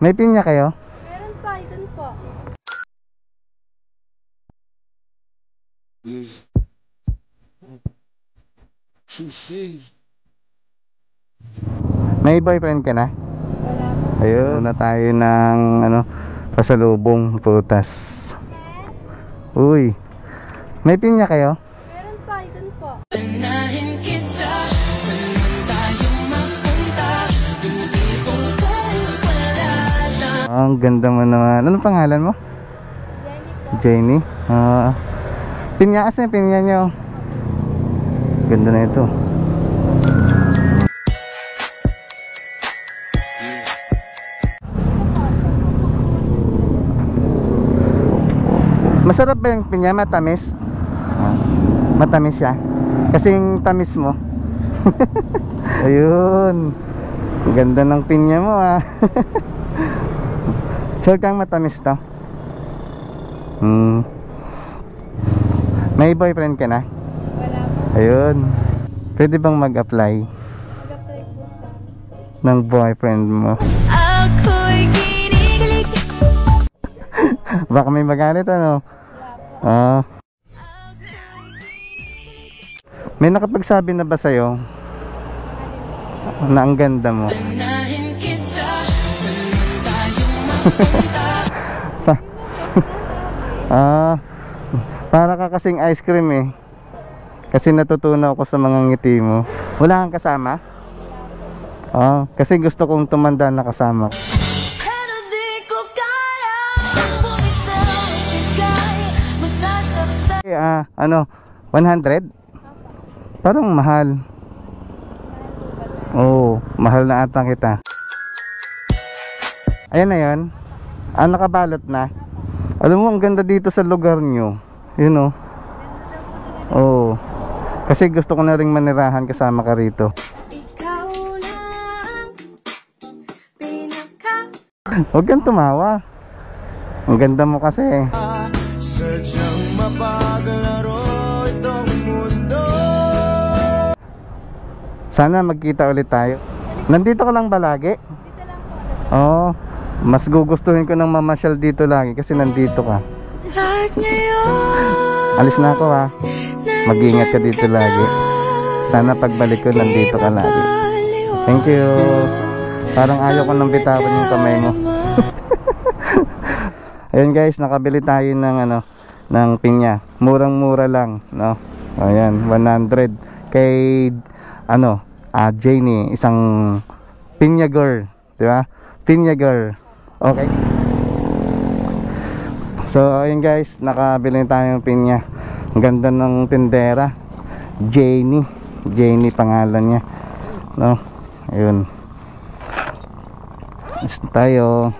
May pinya kayo? Meron pa, dun po. May boyfriend ka na? Wala po. Ayun na tayo ng pasalubong prutas. Uy, may pinya kayo? Meron pa, dun po. Ang ganda mo naman. Anong pangalan mo? Jenny po. Jenny? Pinya kasi, pinya nyo. Ganda na ito. Masarap ba yung pinya? Matamis? Matamis siya. Kasing tamis mo. Ayun. Ang ganda ng pinya mo ah. Sure kang matamis to? May boyfriend ka na? Wala po. Ayun. Pwede bang mag-apply Mag-apply po sa... ng boyfriend mo? Ako'y kinikilig. Baka may magalit ano? Wala po. May nakapagsabi na ba sa'yo na ang ganda mo? Para ka kasing ice cream eh. Kasi natutunaw ako sa mga ngiti mo. Wala kang kasama? Kasi gusto kong tumanda na kasama. Pero di ko kaya bumitaw, ibigay, masasaktan. Ano? 100? Parang mahal. Oo, mahal na ata kita. Ayan na yun. Nakabalot na. Alam mo, ang ganda dito sa lugar nyo. You know? Oo. Kasi gusto ko na ring manirahan kasama ka rito. Ikaw lang pinaka. Huwag kang tumawa. Ang ganda mo kasi. Sadyang mapaglaro itong mundo. Sana magkita ulit tayo. Nandito ka lang ba lagi? Dito lang po. Oo. Mas gugustuhin ko ng mamasyal dito lagi kasi nandito ka. Lahat ngayon Alis na ako ha. Mag-ingat ka dito lagi. Sana pagbalik ko nandito ka lagi. Thank you. Parang ayaw ko nang bitawan yung kamay mo. Ayun guys, nakabili tayo ng ng pinya. Murang-mura lang, no? Ayan, 100 kay Jenny, isang pinya girl, di ba? Pinya girl. Okay. So, ayun guys, nakabili tayo ng pinya. Ang ganda ng tindera. Jenny. Jenny pangalan niya. No? Ayun. Tayo.